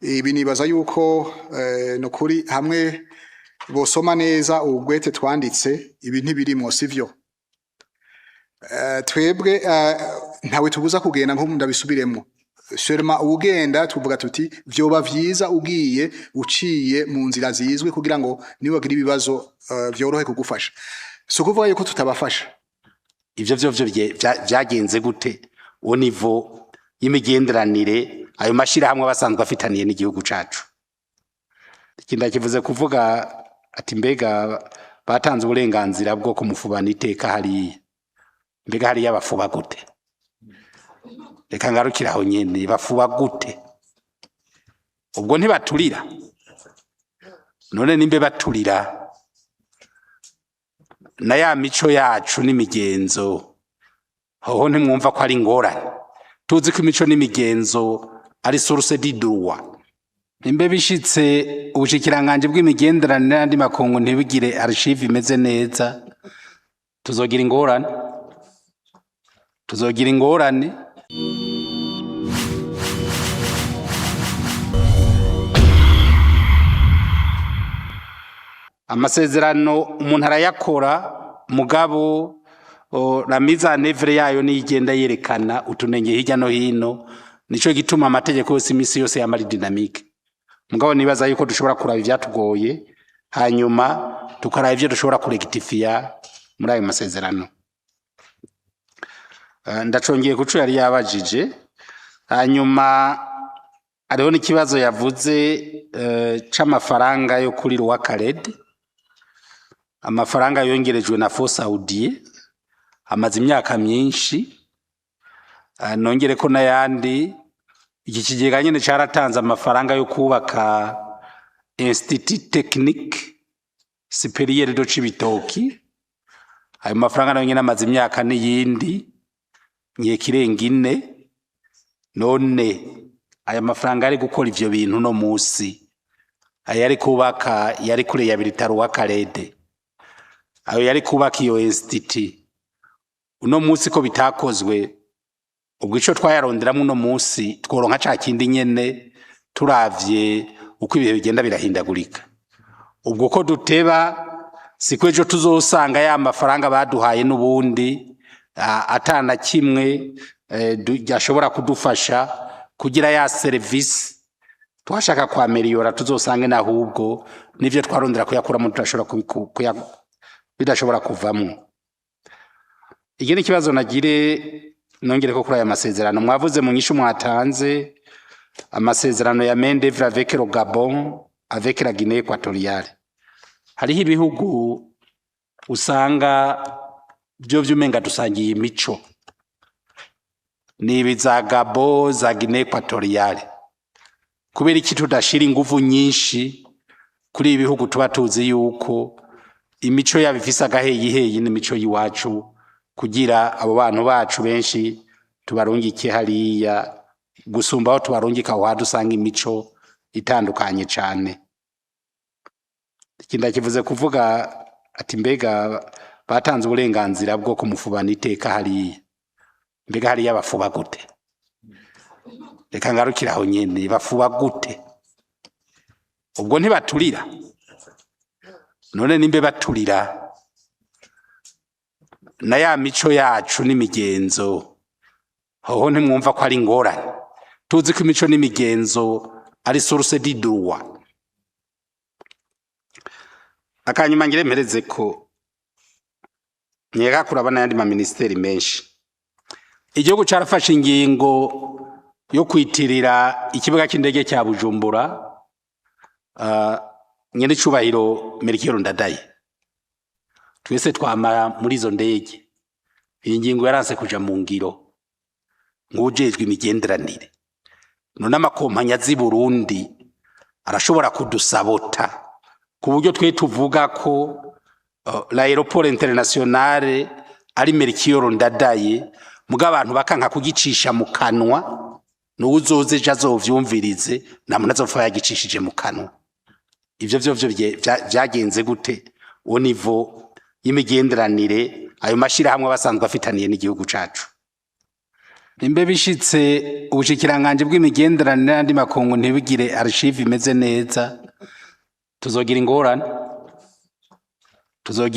ibi nibaza yuko no kuri hamwe bosoma neza ubwete twanditse ibi ntibirimo sivyo. Twebwe ntawe tubuza kugenda nko ndabisubiremo. Sherma ugenda tuvuga tuti vyoba vyiza ugiye uciye mu nzira zizwe kugira ngo nibagira ibibazo vyorohe kugufasha. So kuvuga yuko tutabafasha. Ivyo vyagenze gute uwo nivo y'imigenderanire ayo mashira hamwe basanzwe afitaniye n'igihugu cacu. Ikinda kivuze kuvuga ati mbega batanze uburenganzira bwo kumufubana iteka hariya. Mbega hariya bafuba gute? Reka ngarukira aho nyene bafuba gute? Ubwo ntibaturira. None nimbe baturira na ya mico yacu n'imigenzo hoho ntimwumva ko ari ngorane. Tuzi ko imico n'imigenzo ari source d'idroit. Nimbe bishitse ubushikiranganje bw'imigenderanire n'andi makungu ntibigire archive imeze neza, tuzogira ingorane. Amasezerano umuntu arayakora mugabo la mise en œuvre yayo nigenda yerekana utunenge hirya no hino, nico gituma amategeko yose imisi yose yamari dynamique. Mugabo nibaza yuko dushobora kuraba ivyatugoye hanyuma tukaraba ivyo dushobora kurectifia muri ayo masezerano. Ndacongeye kuco yari yabajije hanyuma ariho n'ikibazo yavuze c'amafaranga yo kuri Rwakarede. Amafaranga yongerejwe na Force Saudie amaze imyaka myinshi, nongere ko nayandi iki kigega nyene caratanze amafaranga yo kubaka Institut Technique Supérieur de Cibitoki. Ayo mafaranga nayo nyene amaze imyaka n'iyindi kirenga 4. None aya mafaranga ari gukora ivyo bintu no musi ayari kubaka yari kure ya Bitaro Rwakarede, ayo yari kubaka iyo institut uno musi ko bitakozwe. Ubwo ico twayaronderamwe uno musi tworonka ca kindi nyene turavye uko ibihe bigenda birahindagurika. Ubwo ko duteba sikwejo tuzosanga ya mafaranga baduhaye n'ubundi atana kimwe yashobora kudufasha kugira ya service twashaka kwa meliora tuzosange nahubwo nivyo twarondera kuyakura mu tutashobora bidashobora kuvamwo. Igene kibazo nagire nongere ko kuri aya masezerano mwavuze mu nyishu mwatanze amasezerano ya main d'œuvre avec le Gabon avec la Guinée équatoriale. Hariho ibihugu usanga byo vyumenga dusangiye imico ni za Gabon za Guinée équatoriale. Kubera iki tudashira ingufu nyinshi kuri ibihugu tuba tuzi yuko imico yabifisa agaheyi n'imico yiwacu kugira abo bantu bacu benshi tubarungike hariya gusumba aho tubarungika aho dusanga imico itandukanye cyane. Ikinda kivuze kuvuga ati mbega batanze uburenganzira bwo kumufubana iteka hariya. Mbega hariya bafuba gute? Reka ngarukira aho nyene bafuba gute? Ubwo ntibaturira. None nimbe baturira na ya mico yacu n'imigenzo hoho ntimwumva ko ari ngorane. Tuzi ko imico n'imigenzo ari source d'idroit. Akanyuma ngire mpereze ko nyega kurabana yandi ma ministeri menshi. Igihugu carafashe ingingo yo kwitirira ikibuga cy'indege cya Bujumbura nyene cubahiro Melchior Ndadaye. Twese twamara muri izo ndege. Iyi ngingo yaranse kuja mu ngiro ngujejwe imigenderanire. None amakompanya z'i Burundi arashobora kudusabota ku buryo twe tuvuga ko l'aéroport international ari Melchior Ndadaye muga abantu bakanka kugicisha mu kanwa n'uzoze jazovyumvirize namuna zofa yagicishije mu kanwa. Ivyo vyagenze gute uwo nivo y'imigenderanire ayo mashira hamwe basanzwe afitaniye n'igihugu cacu. nimbe bishitse ubushikiranganje bw'imigenderanire n'andi makungu ntibigire archive imeze neza tuzogira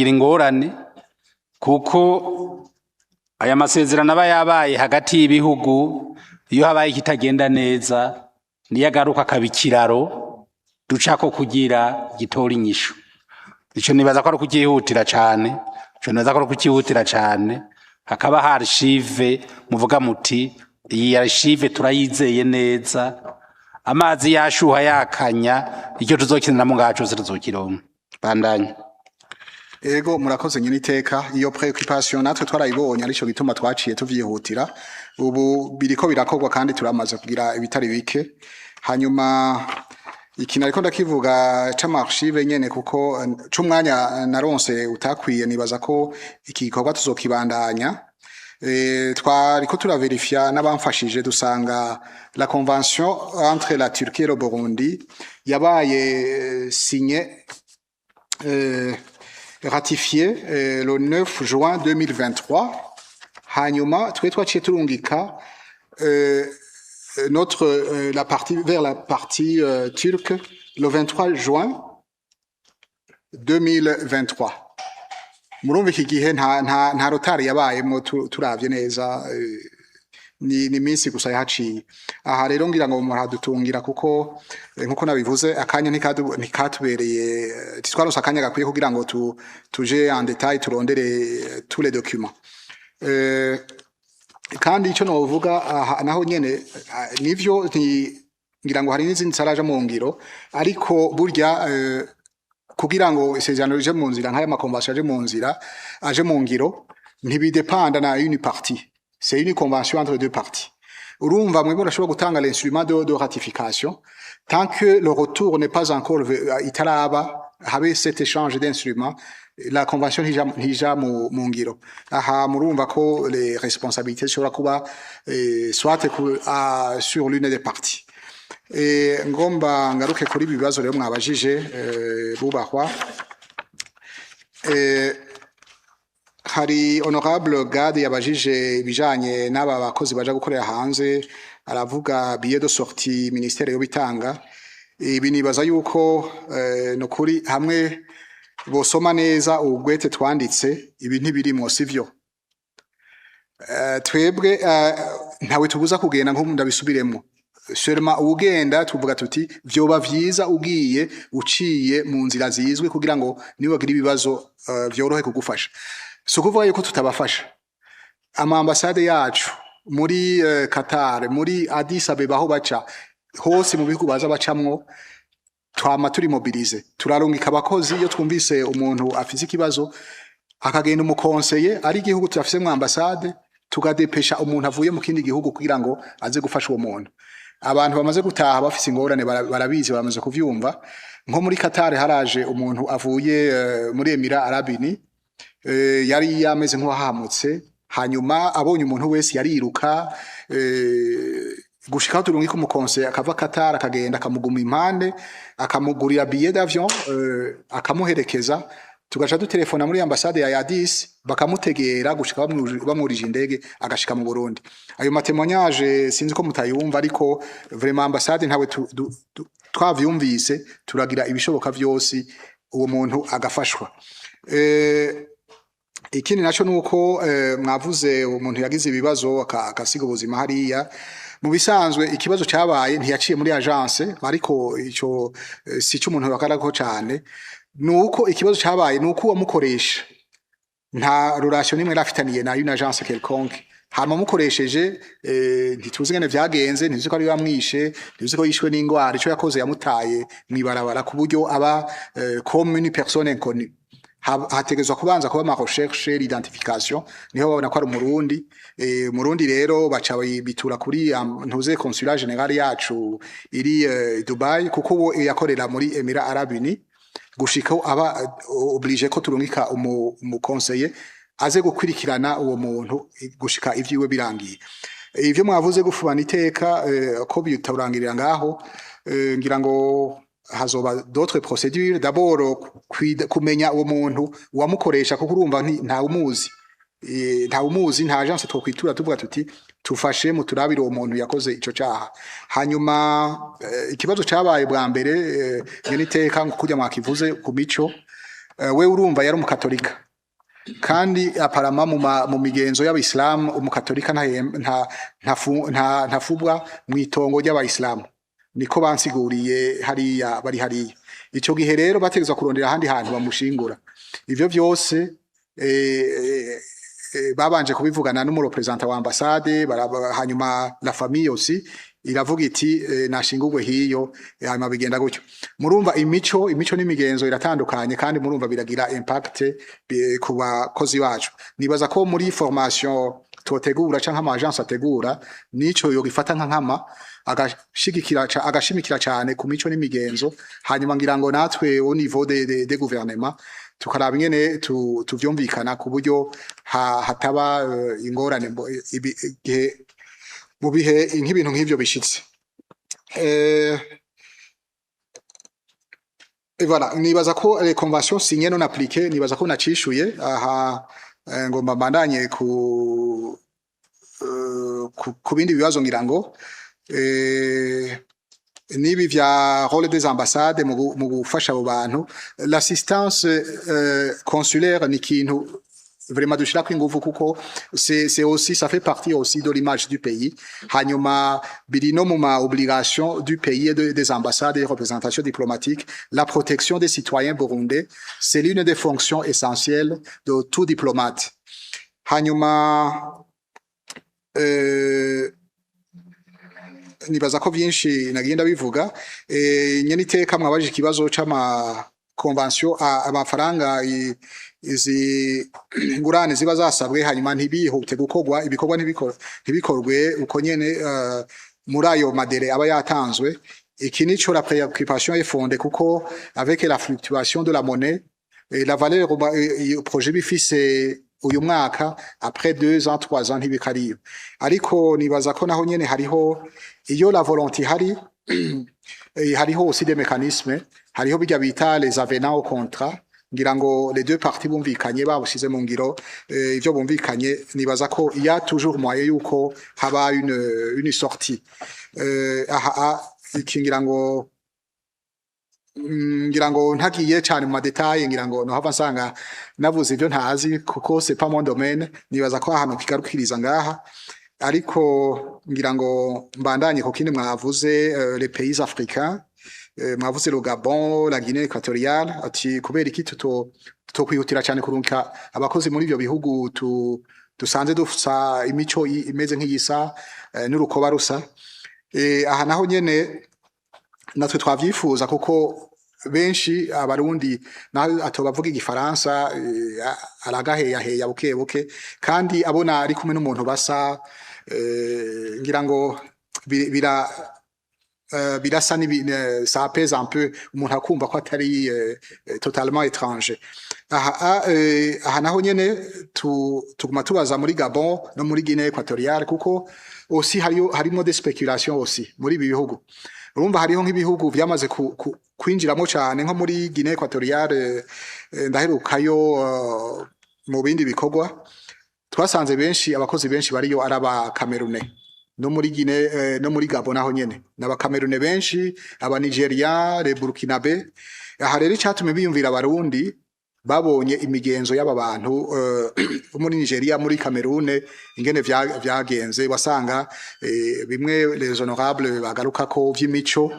ingorane kuko aya masezerano aba yabaye hagati y'ibihugu iyo habaye ikitagenda neza niyo agaruka akaba ikiraro ducako kugira gitora inyishu. Ico nibaza ko ari kukihutira cane hakaba ha archive muvuga muti iyi archive turayizeye neza amazi yashuha yakanya icyo tuzokinira mu ngaco tuzokironka bandanye. Ego murakoze nyine iteka iyo preoccupation natwe twarayibonye arico gituma twaciye tuvyihutira ubu biriko birakorwa kandi turamaze kugira ibitari bike. Hanyuma ikintu ariko ndakivuga c'amarchive nyene kuko c'umwanya naronse utakwiye nibaza ko iki gikorwa tuzokibandanya. Twariko turaverifia n'abamfashije dusanga la convention entre la Turquie et le Burundi yabaye signée ratifié le 9 juin 2023 hanyuma twe twaciye turungika la partie vers la partie turque le 23 juin 2023 murumva iki gihe nta rotari yabayemo turavye neza ni minsi gusa yahaciye. Aha rero ngira ngo muradutungira kuko nkuko nabivuze akanya ntikatubereye titwaronse akanya gakwiye kugira ngo tuje en détail turondere tous les documents. Kandi ico novuga naho nyene nivyo ngira ngo hari n'izindi saraje mu ngiro ariko burya kugira ngo isezerano rije mu nzira nk'aya makonvention aje mu ngiro ntibidependa na une partie. C'est une convention entre deux parties. Urumva mwe murashobora gutanga l'instrument de ratification tant que le retour n'est pas encore itaraba habe cet échange d'instruments la convention hija mu ngiro. Aha murumva ko les responsabilités zishobora kuba soit sur l'une des parties. Ngomba ngaruke kuri bibazo rero mwabajije bubahwa. Hari honorable Gade yabajije ibijanye n'aba bakozi baje gukorera hanze aravuga billet de sortie ministère yo bitanga. Ibi nibaza yuko no kuri hamwe bosoma neza ubwete twanditse ibi ntibirimo sivyo. Twebwe ntawe tubuza kugenda nko ndabisubiremo. Seulement ugenda tuvuga tuti vyoba vyiza ugiye uciye mu nzira zizwe kugira ngo niba gira ibibazo vyorohe kugufasha. Sukuvuga yuko tutabafasha. Ama ambassade yacu muri Qatar, muri Addis Abeba aho baca hose mu bihugu baza bacamwo twama turi mobilize. Turarungika abakozi iyo twumvise umuntu afise ikibazo akagenda umukonseye ari igihugu turafise mu ambassade tugadepesha umuntu avuye mu kindi gihugu kugira ngo aze gufasha uwo muntu. Abantu bamaze gutaha bafise ingorane barabizi bamaze kuvyumva. Nko muri Qatar haraje umuntu avuye muri Emirats Arabes Unis yari yameze nk'uwahamutse hanyuma abonye umuntu wese yariruka gushika turungika umukonseye akava Qatar akagenda akamuguma impande akamugurira billet d'avion akamuherekeza tugaca dutelefona muri ambassade ya Addis bakamutegera gushika bamurije indege agashika mu Burundi. Ayo matemoignage sinzi ko mutayumva ariko vraiment ambassade ntawe twavyumvise turagira ibishoboka vyose uwo muntu agafashwa. Ikindi naco nuko mwavuze umuntu yagize ibibazo akasiga ubuzima hariya mu bisanzwe ikibazo cyabaye ntiyaciye muri agence ariko ico si cyo umuntu bakarako cyane nuko ikibazo cyabaye nuko wamukoresha nta relation nimwe rafitaniye na une agence quelconque hama mukoresheje ntituzi ngene vyagenze ntizi ko ari bamwishe ntizi ko yishwe n'ingwara ico yakoze yamutaye mwibarabara ku buryo aba comme une personne inconnue. Hategezwa kubanza kuba ma recherche l'identification niho babona ko ari umurundi rero baca bitura kuri ntuze consulat général yacu iri Dubai kuko bo yakorera muri Emirats Arabes Unis gushika aba oblige ko turungika umu conseiller aze gukurikirana uwo muntu gushika ivyiwe birangiye. Ivyo mwavuze gufubana iteka ko biturangirira ngaho ngira ngo hazoba d'autres procédures d'abord kumenya uwo muntu wamukoresha kuko urumva nta umuzi nta umuzi nta agence twokwitura tuvuga tuti tufashe muturabire uwo muntu yakoze ico caha hanyuma ikibazo cabaye bwa mbere nyene iteka kujya mwakivuze ku mico we urumva yari umukatolika kandi aparama mu migenzo y'abayisilamu umukatolika ntafubwa mu itongo ry'abayisilamu niko bansiguriye hariya bari hariya ico gihe rero bategezwa kurondera ahandi hantu bamushingura ivyo vyose babanje kubivugana n'umurepresenta wa ambassade hanyuma la famille aussi iravuga iti nashingurwe hiyo hanyuma bigenda gutyo murumva imico n'imigenzo iratandukanye kandi murumva biragira impact ku bakozi bacu nibaza ko muri formation totegura canke ama agence ategura nico yo gifata nkama agashimikira cyane ku mico n'imigenzo hanyuma ngira ngo natwe au niveau de gouvernement tukaraba ingene tuvyumvikana ku buryo hataba ingorane mu bihe nk'ibintu nk'ivyo bishitse voilà nibaza ko les conventions signées non appliquées nibaza ko nacishuye aha ngomba mbandanye ku bindi bibazo ngira ngo nibi vya rôle des ambassades mu gufasha abo bantu l'assistance consulaire ni kintu vraiment dushira ko ingufu kuko c'est aussi ça fait partie aussi de l'image du pays hanyuma biri no mu ma obligation du pays et des ambassades et représentations diplomatiques la protection des citoyens burundais c'est l'une des fonctions essentielles de tout diplomate hanyuma nibaza ko byinshi nagenda bivuga nyene iteka mwabaje ikibazo c'ama convention amafaranga izi ngurane ziba zasabwe hanyuma ntibihute gukorwa ibikorwa ntibikorwe uko nyene muri ayo madere aba yatanzwe iki nico la préoccupation est fondée kuko avec la fluctuation de la monnaie la valeur projet bifise uyu mwaka après 2 ans 3 ans ntibikariyo ariko nibaza ko naho nyene hariho iyo la volonté hariho aussi des mécanismes hariho bijya bita les avenants au contrat ngira ngo les deux parties bumvikanye babushize mu ngiro ivyo bumvikanye nibaza ko il y a toujours moyen yuko haba une sortie ngira ngo ntagiye cyane mu madetail ngira ngo no hava nsanga navuze ivyo ntazi kuko c'est pas mon domaine nibaza ko ahantu kigarukiriza ngaha ariko ngira ngo mbandanye ko kindi mwavuze les pays africains mwavuze le Gabon la Guinée équatoriale ati kubera iki kwihutira cyane kurunka abakozi muri ivyo bihugu dusanze dusa imico imeze nk'iyisa n'urukoba rusa aha naho nyene natwe twavyifuza kuko benshi abarundi naho atobavuga igifaransa aragaheya buke kandi abona ari kumwe n'umuntu basa ngira ngo birasa ça apaise un peu umuntu akumva ko atari totalement étranger aha naho nyene tuguma tubaza muri Gabon no muri Guinée équatoriale kuko aussi harimo des spéculations aussi muri ibi bihugu urumva hariho nk'ibihugu vyamaze kwinjiramo cyane nko muri Guinée équatoriale ndaherukayo mu bindi bikorwa twasanze benshi abakozi benshi bariyo araba Camerounais no muri Guinée no muri Gabon naho nyene naba Camerounais benshi aba Nigeria les Burkinabé aha rero cyatumye biyumvira abarundi babonye imigenzo y'aba bantu muri Nigeria muri Cameroun ingene vyagenze wasanga bimwe les honorables bagaruka ko vy'imico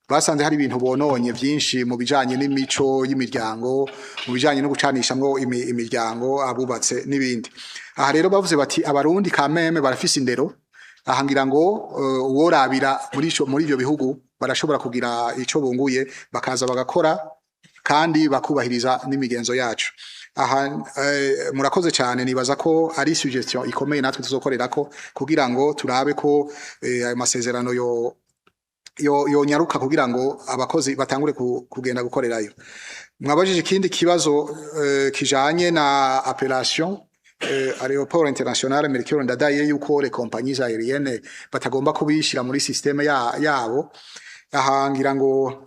basanze hari ibintu bononye vyinshi mu bijanye n'imico y'imiryango mu bijanye no gucanishamwo imiryango abubatse n'ibindi aha rero bavuze bati abarundi kameme barafise indero aha ngira ngo uworabira muri ivyo bihugu barashobora kugira ico bunguye bakaza bagakora kandi bakubahiriza n'imigenzo yacu aha murakoze cyane nibaza ko ari suggestion ikomeye natwe tuzokorerako kugira ngo turabe ko ayo masezerano yo nyaruka kugira ngo abakozi batangure kugenda gukorerayo mwabajije ikindi kibazo kijanye na appellation aéroport international Melchior Ndadaye yuko les compagnies aériennes batagomba kubishira muri système yabo aha ngira ngo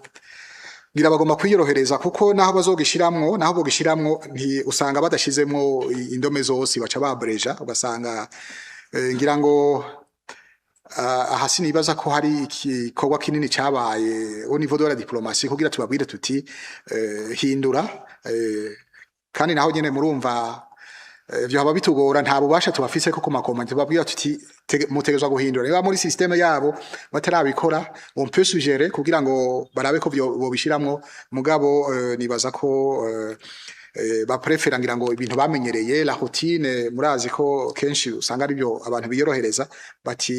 ngira bagomba kwiyorohereza kuko naho bogishiramwo usanga badashizemwo indome zose baca babreja ugasanga ngira ngo aha sinibaza ko hari igikorwa kinini cabaye au niveau de la diplomatie kugira tubabwire tuti hindura kandi naho nyene murumva vyoba bitugora nta bubasha tubafise ko kumakoma tubabwira tuti mutegezwa guhindura niba muri systeme yabo batarabikora on peut suggérer kugira ngo barabe ko bobishiramwo mugabo nibaza ko baprefera ngira ngo ibintu bamenyereye la routine murazi ko kenshi usanga ari byo abantu biyorohereza bati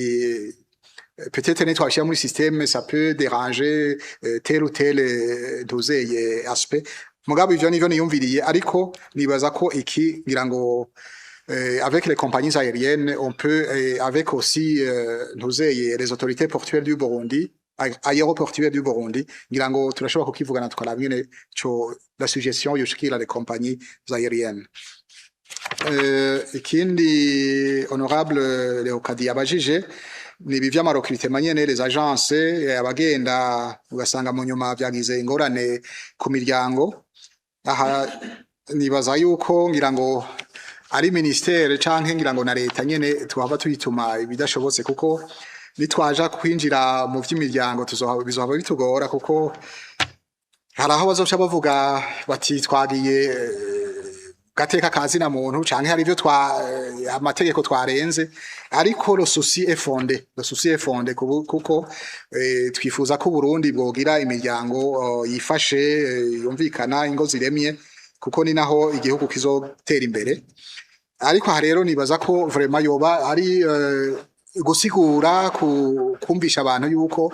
peut-être netwashira muri système ça peut déranger tel ou tel dosé aspect mugabo ivyo nivyo niyumviriye ariko nibaza ko iki ngira ngo avec les compagnies aériennes on peut avec aussi les autorités portuaires du Burundi aéroportuaire du Burundi ngira ngo turashobora kukivugana tukaraba nyene co la suggestion yoshikira les compagnies aériennes ikindi honorable Leokadi abajije ni ibi vy'amarecrutement nyene les agences abagenda ugasanga mu nyuma vyagize ingorane ku miryango aha nibaza yuko ngira ngo ari ministere canke ngira ngo na leta nyene twaba tuyituma ibidashobotse kuko nitwaja kwinjira mu vy'imiryango bizohava bitugora kuko haraho bazoca bavuga bati twagiye gateka kazi na muntu canke hari ivyo amategeko twarenze ariko le souci est fondé kuko twifuza ko Burundi bwogira imiryango yifashe yumvikana ingo ziremye kuko ni naho igihugu kizotera imbere ariko aha rero nibaza ko vraiment yoba ari gusigura kumvisha abantu yuko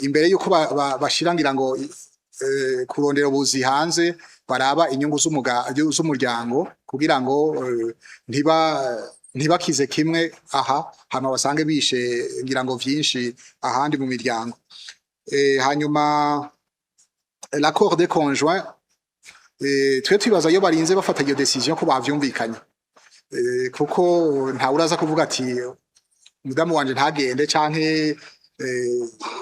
imbere yuko bashirangira ngo kurondera ubuzi hanze baraba inyungu z'umuryango kugira ngo ntibakize kimwe aha hano basange bishe ngira ngo vyinshi ahandi mu miryango hanyuma l'accord des conjoints twe twibaza iyo barinze bafata iyo decision ko bavyumvikanye kuko nta uraza kuvuga ati mudamu wanje ntagende canke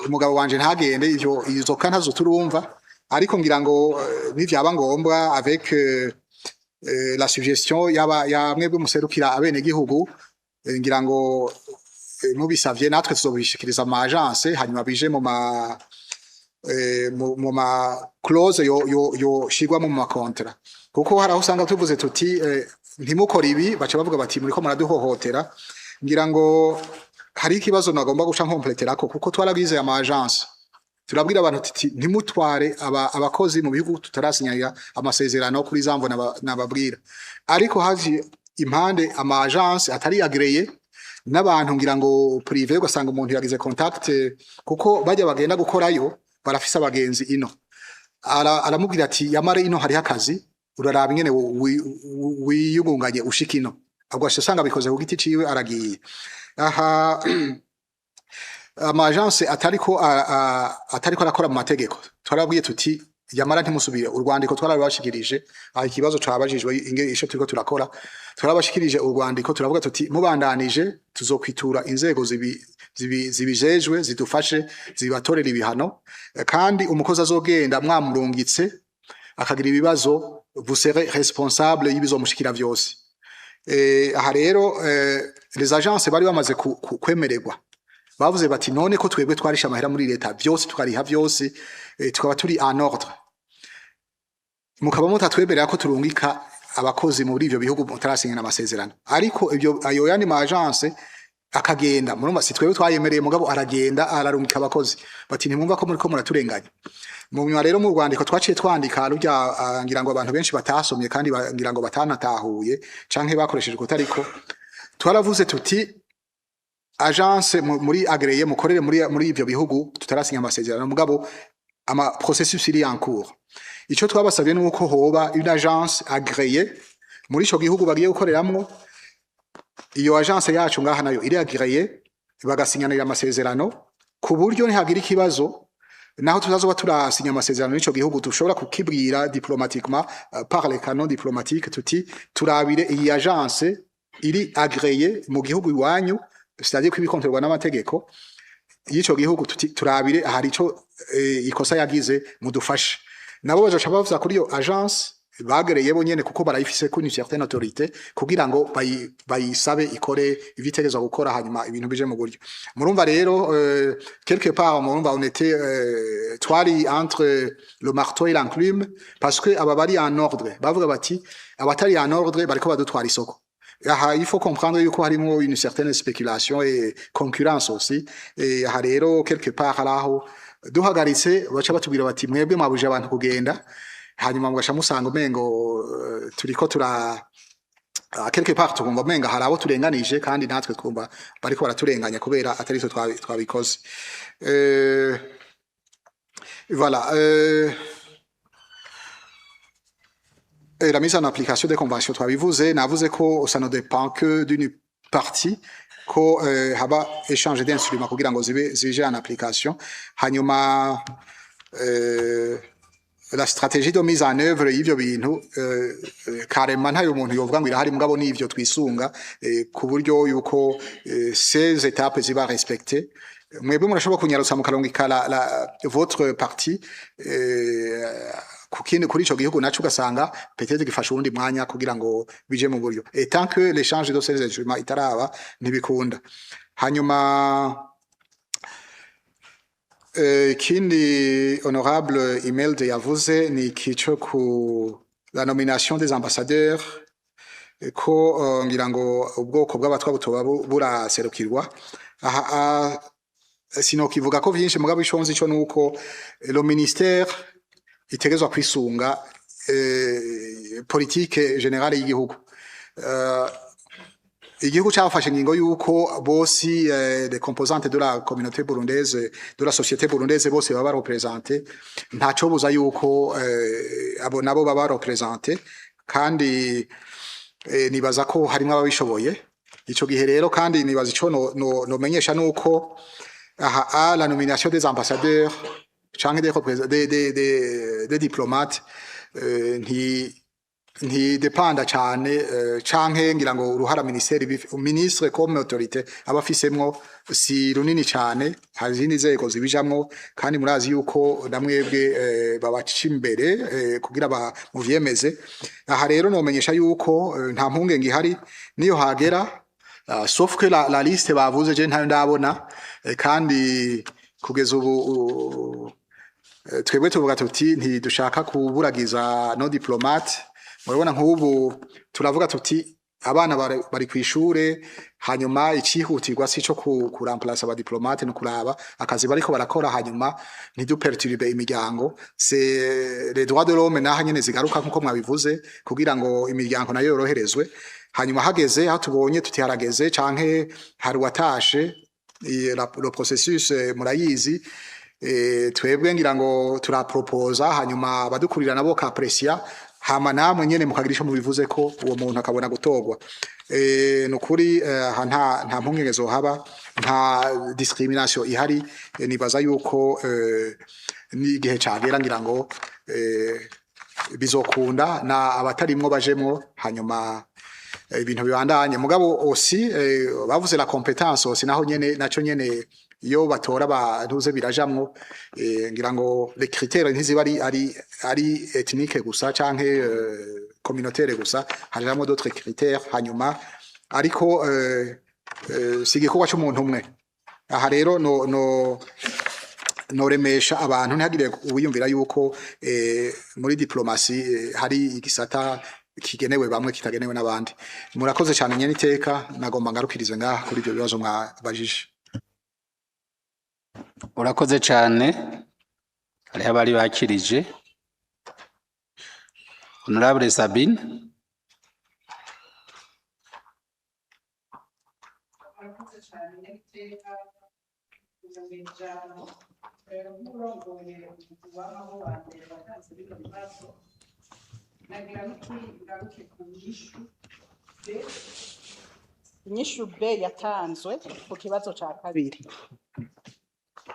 umugabo wanje ntagende izo kantazo turumva ariko ngira ngo nivyaba ngombwa avec la suggestion ya mwebwe muserukira abene gihugu ngira ngo mubisavye natwe tuzobishikiriza ama agence hanyuma bije mu ma clause yo shigwa mu ma contrat kuko haraho usanga tuvuze tuti ntimukora ibi baca bavuga bati muriko muraduhohotera ngira ngo hari ikibazo nagomba guca nkompleterako kuko twaragize ama agence turabwira abantu tuti ntimutware abakozi mu bihugu tutarasinyira amasezerano kuri zamvo nababwira ariko haje impande ama agence atari agreye n'abantu ngira ngo privé ugasanga umuntu yagize contact kuko bajya bagenda gukorayo barafise abagenzi ino aramubwira ati yamare ino hari akazi uraraba ingene wiyugunganye ushika ino agwasha usanga bikoze ku giti ciwe aragiye aha ama agence atariko arakora mu mategeko twarabwiye tuti yamara ntimusubire urwandiko twarabashikirije ikibazo cabajijwe isho turiko turakora twarabashikirije urwandiko turavuga tuti mubandanije tuzokwitura inzego zibijejwe zidufashe zibatorera ibihano kandi umukozi azogenda mwamurungitse akagira ibibazo vous serez responsable y'ibizomushikira vyose aha rero les agences bari bamaze kwemererwa bavuze bati none ko twebwe twarisha amahera muri leta byose tukariha byose tukaba turi en ordre mukaba mutatwemerera ko turungika abakozi muri ivyo bihugu mutarasinyana amasezerano ariko ivyo ayo yani ma agence akagenda murumva si twebwe twayemereye mugabo aragenda ararungika abakozi bati ntimwumva ko muriko muraturenganya mu nyuma rero mu Rwandiko twaciye twandika rujya ngira ngo abantu benshi batasomye kandi ngira ngo batanatahuye canke bakoresheje kutariko twaravuze tuti agence muri agreye mukorere muri ivyo bihugu tutarasinya amasezerano mugabo ama processus iri en cours ico twabasabye nuko hoba une agence agreye muri ico gihugu bagiye gukoreramwo iyo agence yacu ngaha nayo iri agreye bagasinyanira amasezerano ku buryo ntihagira ikibazo naho tuzazoba turasinya amasezerano n'ico gihugu dushobora kukibwira diplomatiquement par les canaux diplomatiques tuti turabire iyi agence iri agreye mu gihugu iwanyu c'est-à-dire ko ibikontorwa n'amategeko y'ico gihugu turabire hari ico ikosa yagize mudufashe nabo bazoca bavuza kuri iyo agence bagereye bo nyene kuko barayifise kuri une certaine autorité kugira ngo bayisabe ikore ivitegerezwa gukora hanyuma ibintu bije mu buryo murumva rero quelque part murumva on était twari entre le marteau et l'enclume parce que aba bari en ordre bavuga bati abatari en ordre bariko badutwara isoko. Il faut comprendre yuko harimo une certaine spéculation et concurrence aussi et rero quelque part alaho duhagaritse baca batubwira bati mwebwe mwabuje abantu kugenda hanyuma mugasha musanga umengo turiko quelque part tukumva umenga hari abo turenganije kandi natwe twumva bariko baraturenganya kubera atari twe twabikoze voilà la mise en application des conventions twabivuze navuze ko ça ne dépend que d'une partie ko haba échange d'instruments kugira ngo zije en application hanyuma la stratégie de mise en œuvre y'ivyo bintu carrément ntayo umuntu yovuga ngo irahari mugabo n'ivyo twisunga ku buryo yuko ces étapes ziba respectées mwebwe murashobora kunyarutsa mukarongika votre partie kuri ico gihugu naco ugasanga peut-être gifasha uwundi mwanya kugira ngo bije mu buryo et tant que l'échange de ces instruments itaraba ntibikunda hanyuma kindi honorable Imelda yavuze ni kico ku la nomination des ambassadeurs ko ngira ngo ubwoko bw'abatwa butoba buraserukirwa sino kivuga ko vyinshi mugabo ishonzi ico nuko le ministère itegezwa kwisunga politique générale y'igihugu igihugu cyafashe ingingo yuko bosi les composantes de la communauté burundaise de la société burundaise bose baba représentés ntaco buza yuko abo nabo baba représentés kandi nibaza ko harimo ababishoboye ico gihe rero kandi nibaza ico no menyesha nuko la nomination des ambassadeurs canke des diplomates nti dependa cyane canke ngira ngo uruhara ministre comme autorité abafisemwo si runini cyane hari izindi nzego zibijamwo kandi murazi yuko namwebwe babaca imbere kugira muvyemeze aha rero nomenyesha yuko nta mpunge ngihari niyo hagera sauf que la liste bavuze je ntayo ndabona kandi kugeza ubu twebwe tuvuga tuti ntidushaka kuburagiza no diplomate murabona nk'ubu turavuga tuti abana bari kwishure hanyuma icihutirwa sico kuramplace aba diplomate no kuraba akazi bariko barakora hanyuma ntiduperturbe imiryango c'est les droits de l'homme naho nyene zigaruka nkuko mwabivuze kugira ngo imiryango nayo yoroherezwe hanyuma hageze aho tubonye tuti harageze canke hari watashe le processus murayizi twebwe ngira ngo turaproposa hanyuma badukurira nabo ka presia hama namwe nyene mukagirisha mubivuze ko uwo muntu akabona gutogwa nukuri nta mpungezo haba nta discrimination ihari nibaza yuko n'igihe cagera ngira ngo bizokunda na abatarimwo bajemwo hanyuma ibintu bibandanye mugabo aussi bavuze la compétence aussi naho nyene naco nyene iyo batora bantuze birajamwo ngira ngo les critères ntiziba ari ethnique gusa canke communautaire gusa hariramo d'autres critères hanyuma ariko sigikorwa cy'umuntu umwe aha rero noremesha abantu ntihagire ubiyumvira yuko muri diplomasi hari igisata kigenewe bamwe kitagenewe n'abandi murakoze cyane nyene iteka nagomba ngarukirize ngaha kuri ibyo bibazo mwabajije. Urakoze cyane hariho abari bakirije Honorable Sabine. Inyishu B yatanzwe ku kibazo ca kabiri.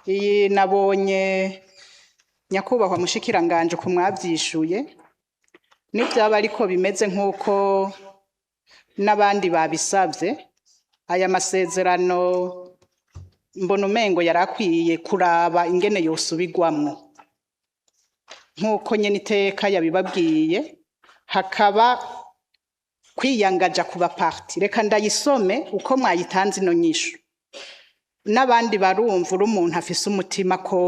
Iyi nabonye nyakubahwa mushikiranganje ku mwavyishuye n'ivyaba ariko bimeze nk'uko n'abandi babisavye aya masezerano mbona umengo yarakwiye kuraba ingene yosubigwamwo nk'uko nyene iteka yabibabwiye hakaba kwiyangaja kuba parti reka ndayisome uko mwayitanze ino nyishu n'abandi barumva uri umuntu afise umutima ko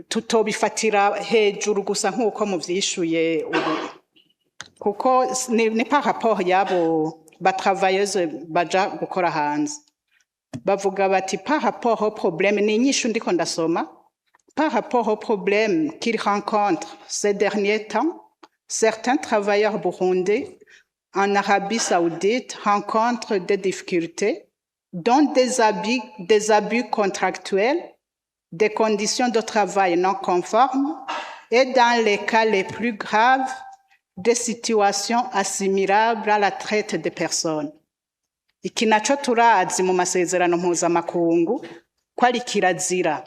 tutobifatira hejuru gusa nk'uko muvyishuye ubu kuko ni par rapport yabo batravailleuse baja gukora hanze bavuga bati par rapport au problème ni inyishu ndiko ndasoma par rapport au problème qu'ils rencontrent ces derniers temps certains travailleurs burundais en Arabie Saoudite rencontrent des difficultés dont des abus contractuels, des conditions de travail non conformes et dans les cas les plus graves, des situations assimilables à la traite des personnes. Iki naco turazi mu masezerano mpuzamakungu ko ari kirazira.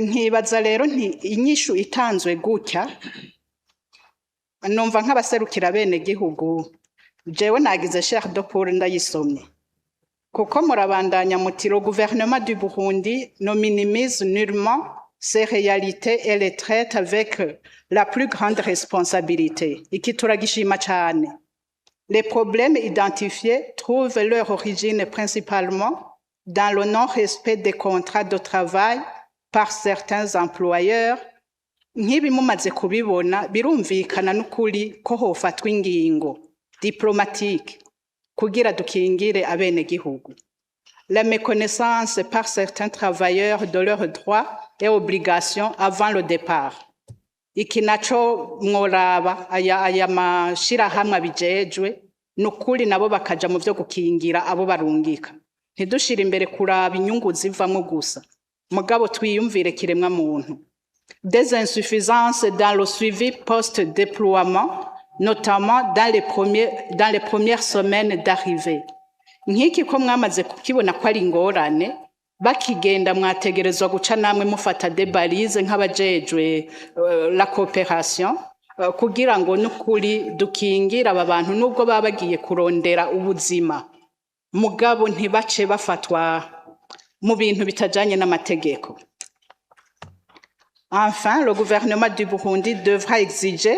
Nkibaza rero nti inyishu itanzwe gutya numva nk'abaserukira bene gihugu jewe nagize Cheikh de Paul ndayisomye kuko murabandanya muti le gouvernement du Burundi ne minimise nullement ces réalités et les traite avec la plus grande responsabilité. Iki turagishima cyane. Les problèmes identifiés trouvent leur origine principalement dans le non-respect des contrats de travail par certains employeurs. Nk'ibi mumaze kubibona birumvikana n'ukuri ko hofatwa ingingo diplomatique kugira dukingire abene gihugu. La méconnaissance par certains travailleurs de leurs droits et obligations avant le départ. Iki naco mworaba aya mashirahamwe abijejwe nukuri nabo bakaja mu vyo gukingira abo barungika. Ntidushira imbere kuraba inyungu zivamwo gusa. Mugabo twiyumvire kiremwa muntu. Des insuffisances dans le suivi post-déploiement, notamment dans les premières semaines d'arrivée. Nk'iki ko mwamaze kukibona ko ari ingorane bakigenda mwategerezwa guca namwe mufata des balises nk'abajejwe la coopération kugira ngo nukuri dukingira aba bantu nubwo baba bagiye kurondera ubuzima mugabo ntibace bafatwa mu bintu bitajanye n'amategeko. Enfin, le gouvernement du Burundi devra exiger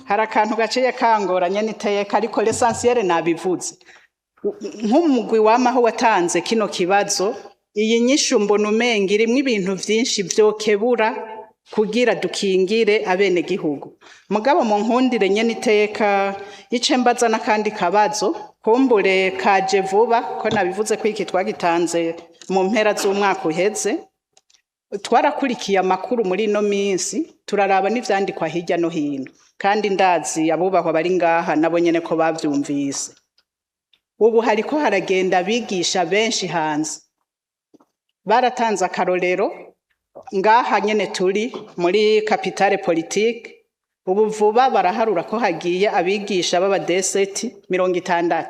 hari akantu gaciye kangoranye n'iteka ariko l'essentiel nabivuze nk'umugwi wamaho watanze kino kibazo iyi nyishu mbona umenga irimwo ibintu vyinshi vyokebura kugira dukingire abene gihugu mugabo mu nkundire nyene iteka ice mbaza n'akandi kabazo kumbure kaje vuba ko nabivuze ko iki twagitanze mu mpera z'umwaka uheze twarakurikiye amakuru muri ino minsi turaraba n'ivyandikwa hirya no hino kandi ndazi abubahwa bari ngaha nabo nyene ko bavyumvise ubu hariko haragenda abigisha benshi hanze baratanze akarorero ngaha nyene turi muri capitale politique ubu vuba baraharura ko hagiye abigisha baba D7 60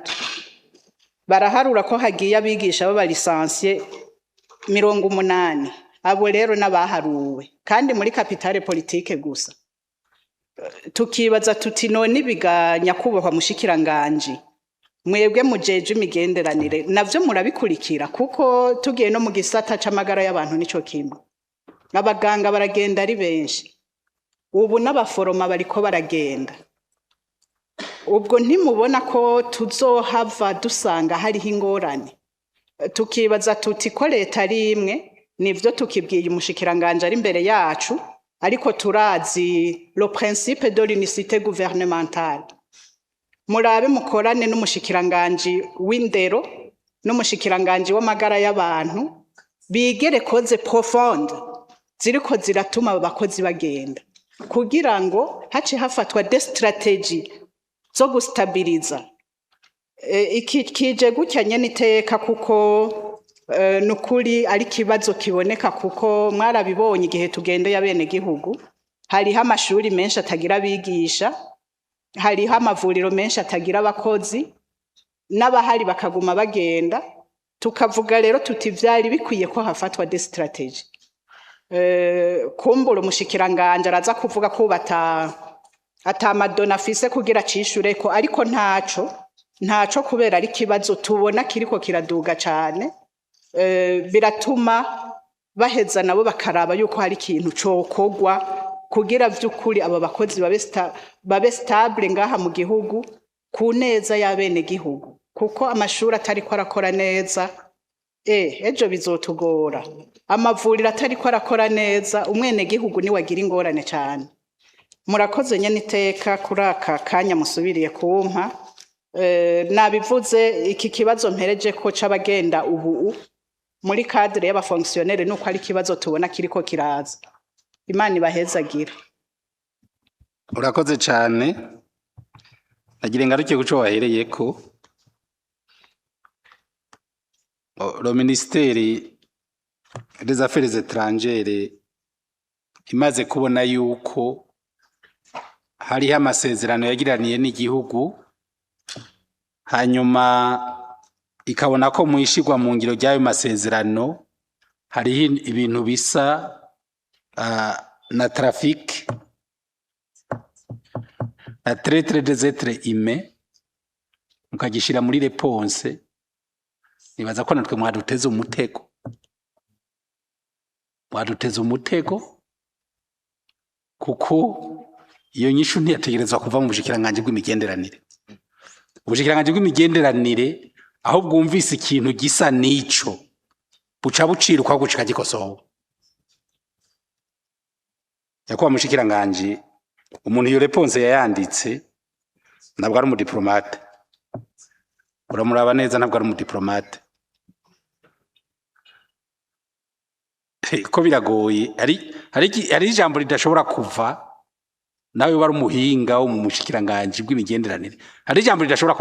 baraharura ko hagiye abigisha baba licencié 80 abo rero nabaharuwe kandi muri capitale politique gusa tukibaza tuti none ibiganya kubahwa mushikiranganje mwebwe mujeje imigenderanire navyo murabikurikira kuko tugiye no mu gisata c'amagara y'abantu nico kimwe abaganga baragenda ari benshi ubu n'abaforoma bariko baragenda ubwo ntimubona ko tuzohava dusanga hariho ingorane tukibaza tuti ko leta ari imwe nivyo tukibwiye umushikiranganje ari imbere yacu ariko turazi le principe de l'unicité gouvernementale murabe mukorane n'umushikiranganje w'indero n'umushikiranganje w'amagara y'abantu bigere koze profonde ziriko ziratuma abakozi bagenda kugira ngo hace hafatwa des stratégies zo gustabiliza iki kije gutya nyene iteka kuko nukuri ari kibazo kiboneka kuko mwarabibonye igihe tugendeye abene gihugu hariho amashuri menshi atagira abigisha hariho amavuriro menshi atagira abakozi n'abahari bakaguma bagenda tukavuga rero tuti vyari bikwiye ko hafatwa des stratégies kumbura umushikiranganje araza kuvuga ko ata madona afise kugira cishureko ariko ntaco ntaco kubera ari kibazo tubona kiriko kiraduga cane biratuma baheza nabo bakaraba yuko hari ikintu cokogwa kugira vy'ukuri aba bakozi babe stable ngaha mu gihugu ku neza y'abene gihugu kuko amashuri atari ko arakora neza ejo bizotugora amavuriro atari ko arakora neza umwene gihugu ni wagira ingorane cyane murakoze nyene iteka kuri aka kanya musubiriye kumpa nabivuze iki kibazo mpereje ko c'abagenda ubu muri cadre y'abafonctionnaire nuko ari kibazo tubona kiriko kiraza Imana ibahezagira urakoze cyane nagira ngaruke guco wahereyeko le ministère des affaires étrangères imaze kubona yuko hariho amasezerano yagiraniye n'igihugu hanyuma ikabona ko mwishigwa mu ngiro ry'ayo masezerano hariho ibintu bisa na trafic na traite des êtres humains mukagishira muri réponse nibaza ko natwe mwaduteze umutego kuko iyo nyishu ntiyategerezwa kuva mu bushikiranganje bw'imigenderanire ubushikiranganje bw'imigenderanire aho bwumvise ikintu gisa nico buca buciruka gucika gikosowe yakuba mushikiranganje umuntu iyo réponse yayanditse ntabwo ari umudiplomate uramuraba neza ntabwo ari umudiplomate ko biragoye ari ijambo ridashobora kuva nawe wari umuhinga wo mu mushikiranganje bw'imigenderanire hari ijambo ridashobora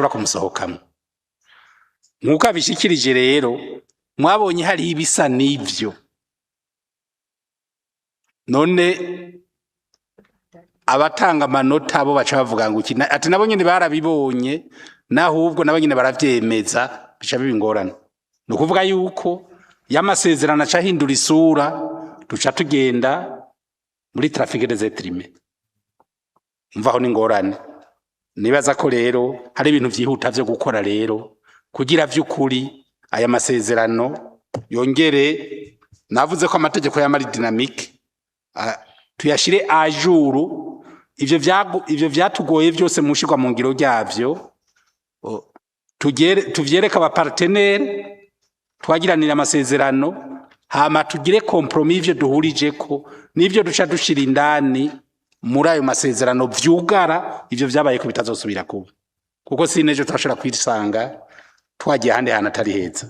kumusohokamo nkuko abishikirije rero mwabonye hari ibisa n'ivyo none abatanga amanota bo baca bavuga ngo ati nabo nyene barabibonye nahubwo nabo nyene baravyemeza bica bibingorana no kuvuga yuko yamasezerano aca hindura isura duca tugenda muri trafic des êtres humains mvaho n'ingorane nibaza ko rero hari ibintu vyihuta vyo gukora rero kugira vy'ukuri aya masezerano yongere navuze ko amategeko ya mari dynamique tuyashire ajuru ivyo vyatugoye vyose mushirwa mu ngiro ryavyo tuvyereka aba partenaire twagiranira amasezerano hama tugire compromis ivyo duhurijeko nivyo duca dushira indani muri ayo masezerano vyugara ivyo vyabaye ko bitazosubira kuba kuko sinejo twashobora kwisanga twagiye handi hana atari heza.